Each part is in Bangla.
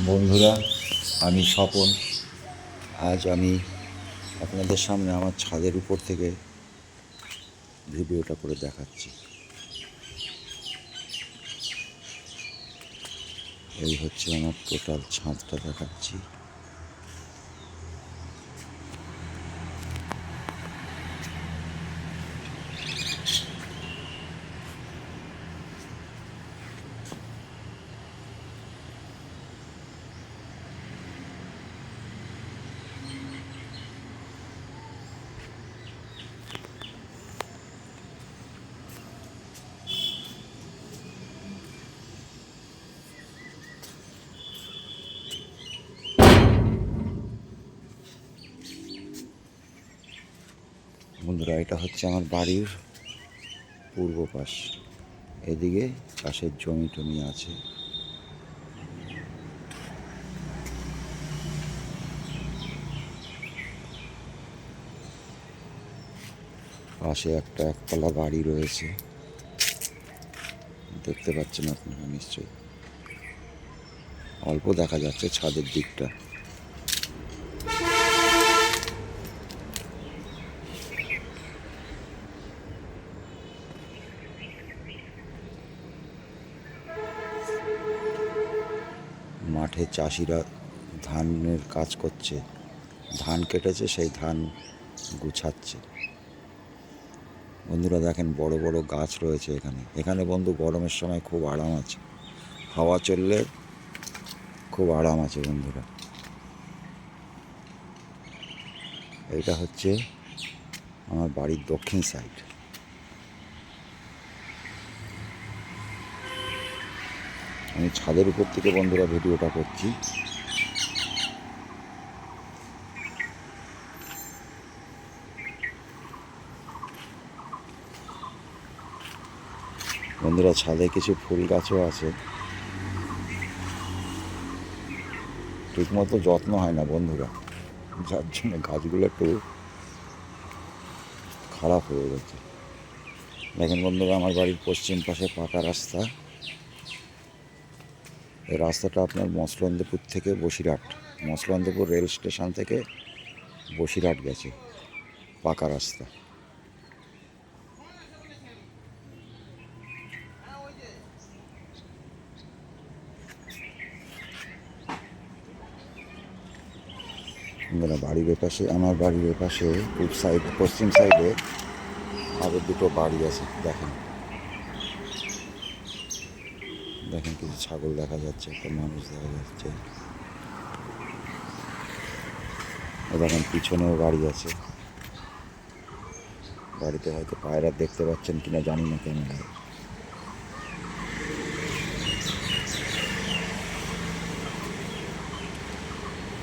বন্ধুরা, আমি স্বপন। আজ আমি আপনাদের সামনে আমার ছাদের উপর থেকে ভিডিওটা করে দেখাচ্ছি। এই হচ্ছে আমার টোটাল ছাদটা দেখাচ্ছি। বন্ধুরা, এটা হচ্ছে আমার বাড়ির পূর্ব পাশ। এদিকে পাশের জমি টমি আছে। পাশে একটা একতলা বাড়ি রয়েছে, দেখতে পাচ্ছেন আপনারা নিশ্চয়ই। অল্প দেখা যাচ্ছে ছাদের দিকটা। মাঠে চাষিরা ধানের কাজ করছে, ধান কেটেছে, সেই ধান গুছাচ্ছে। বন্ধুরা দেখেন, বড় বড় গাছ রয়েছে এখানে বন্ধু গরমের সময় খুব আরাম আছে, হাওয়া চললে খুব আরাম আছে বন্ধুরা। এটা হচ্ছে আমার বাড়ির দক্ষিণ সাইড। আমি ছাদের উপর থেকে বন্ধুরা ভিডিওটা করছি। বন্ধুরা, ছাদে কিছু ফুল গাছও আছে, ঠিকমতো যত্ন হয় না বন্ধুরা, যার জন্য গাছগুলো একটু খারাপ হয়ে গেছে। দেখেন বন্ধুরা, আমার বাড়ির পশ্চিম পাশে পাকা রাস্তা। এই রাস্তাটা আপনার মসলন্দপুর থেকে বসিরহাট, মসলন্দপুর রেল স্টেশন থেকে বসিরহাট গেছে, পাকা রাস্তা। বাড়ির এপাশে, আমার বাড়ির এপাশে পূর্ব সাইড, পশ্চিম সাইডে আরও দুটো বাড়ি আছে। দেখেন দেখেন কিছু ছাগল দেখা যাচ্ছে, একটা মানুষ দেখা যাচ্ছে। দেখেন পিছনেও বাড়ি আছে। বাড়িতে হয়তো পায়রা দেখতে পাচ্ছেন কিনা জানি না ক্যামেরায়।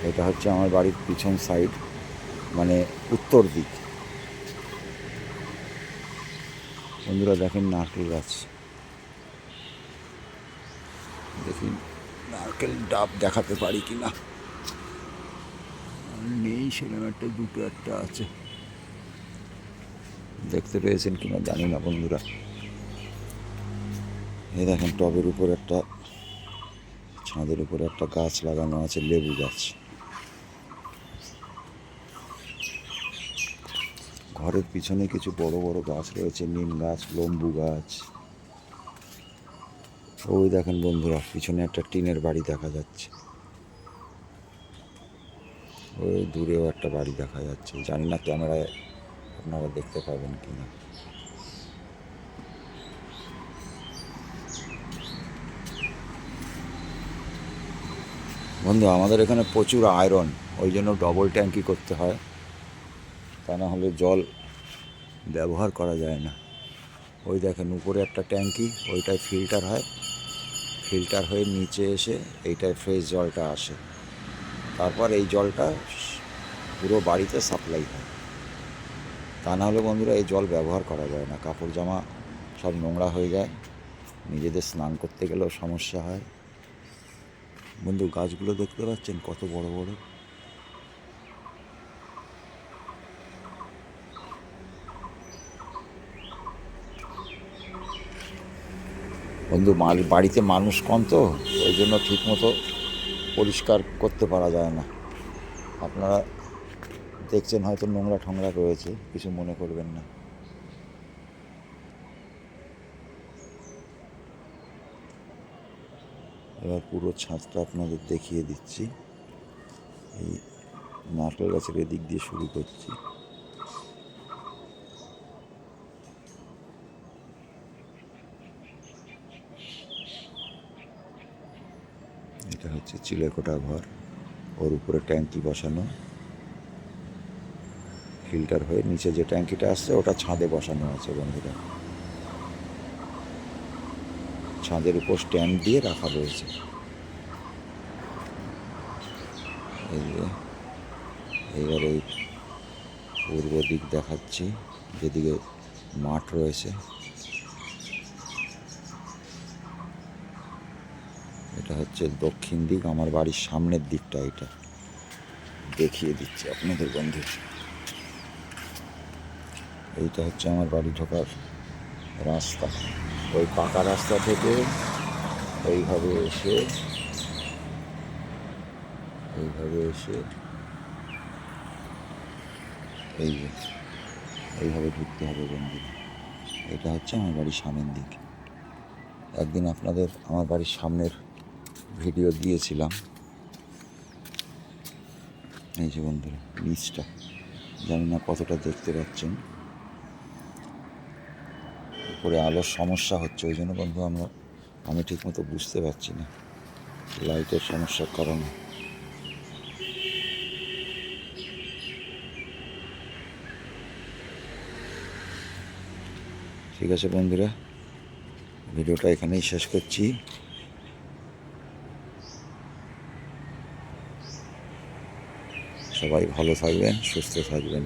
এটা হচ্ছে আমার বাড়ির পিছন সাইড, মানে উত্তর দিক। বন্ধুরা দেখেন নারকেল গাছ, দেখি নারকেল ডাব দেখাতে পারি কি না। নেই সেরকম, একটা দুটো একটা আছে, দেখতে পেয়েছেন কিনা জানি না বন্ধুরা। এই দেখেন টবের উপর একটা, ছাদের উপরে একটা গাছ লাগানো আছে, লেবু গাছ। ঘরের পিছনে কিছু বড় বড় গাছ রয়েছে, নিম গাছ, লম্বু গাছ। ওই দেখেন বন্ধুরা, পিছনে একটা টিনের বাড়ি দেখা যাচ্ছে। ওই দূরেও একটা বাড়ি দেখা যাচ্ছে, জানি না ক্যামেরায় আপনারা দেখতে পাবেন কিনা। বন্ধু, আমাদের এখানে প্রচুর আয়রন, ওই জন্য ডবল ট্যাঙ্কি করতে হয়, তা না হলে জল ব্যবহার করা যায় না। ওই দেখেন উপরে একটা ট্যাঙ্কি, ওইটায় ফিল্টার হয়, ফিল্টার হয়ে নিচে এসে এইটায় ফ্রেশ জলটা আসে, তারপর এই জলটা পুরো বাড়িতে সাপ্লাই হয়। তা না হলে বন্ধুরা এই জল ব্যবহার করা যায় না, কাপড় জামা সব নোংরা হয়ে যায়, নিজেদের স্নান করতে গেলেও সমস্যা হয়। বন্ধু গাছগুলো দেখতে পাচ্ছেন কত বড় বড়। বন্ধু বাড়িতে মানুষ কম তো, ওই জন্য ঠিক মতো পরিষ্কার করতে পারা যায় না। আপনারা দেখছেন হয়তো নোংরা ঠোংরা রয়েছে, কিছু মনে করবেন না। এবার পুরো ছাদটা আপনাদের দেখিয়ে দিচ্ছি। এই নারকেল গাছের এদিক দিয়ে শুরু করছি। এটা হচ্ছে চিলেকোঠা ঘর, ওর উপরে ট্যাঙ্কি বসানো, ফিল্টার হয়ে নিচে যে ট্যাঙ্কিটা আসছে ওটা ছাদে বসানো আছে বন্ধুরা। ছাদের উপর স্ট্যান্ড দিয়ে রাখা রয়েছে। এই যে এইবার এই পূর্ব দিক দেখাচ্ছি, যেদিকে মাঠ রয়েছে। এটা হচ্ছে দক্ষিণ দিক, আমার বাড়ির সামনের দিকটা। এটা দেখিয়ে দিচ্ছি আপনাদের বন্ধু। এইটা হচ্ছে আমার বাড়ি ঢোকার রাস্তা। ওই পাকা রাস্তা থেকে এইভাবে এসে এই যে এইভাবে ঢুকতে হবে বন্ধু। এটা হচ্ছে আমার বাড়ির সামনের দিক। একদিন আপনাদের আমার বাড়ির সামনের ভিডিও দিয়েছিলাম। এই যে বন্ধুরা নিচটা, জানি না কতটা দেখতে পাচ্ছেন, উপরে আলোর সমস্যা হচ্ছে, ওই জন্য বন্ধু আমি ঠিকমতো বুঝতে পারছি না, লাইটের সমস্যার কারণে। ঠিক আছে বন্ধুরা, ভিডিওটা এখানেই শেষ করছি। সবাই ভালো থাকবেন, সুস্থ থাকবেন।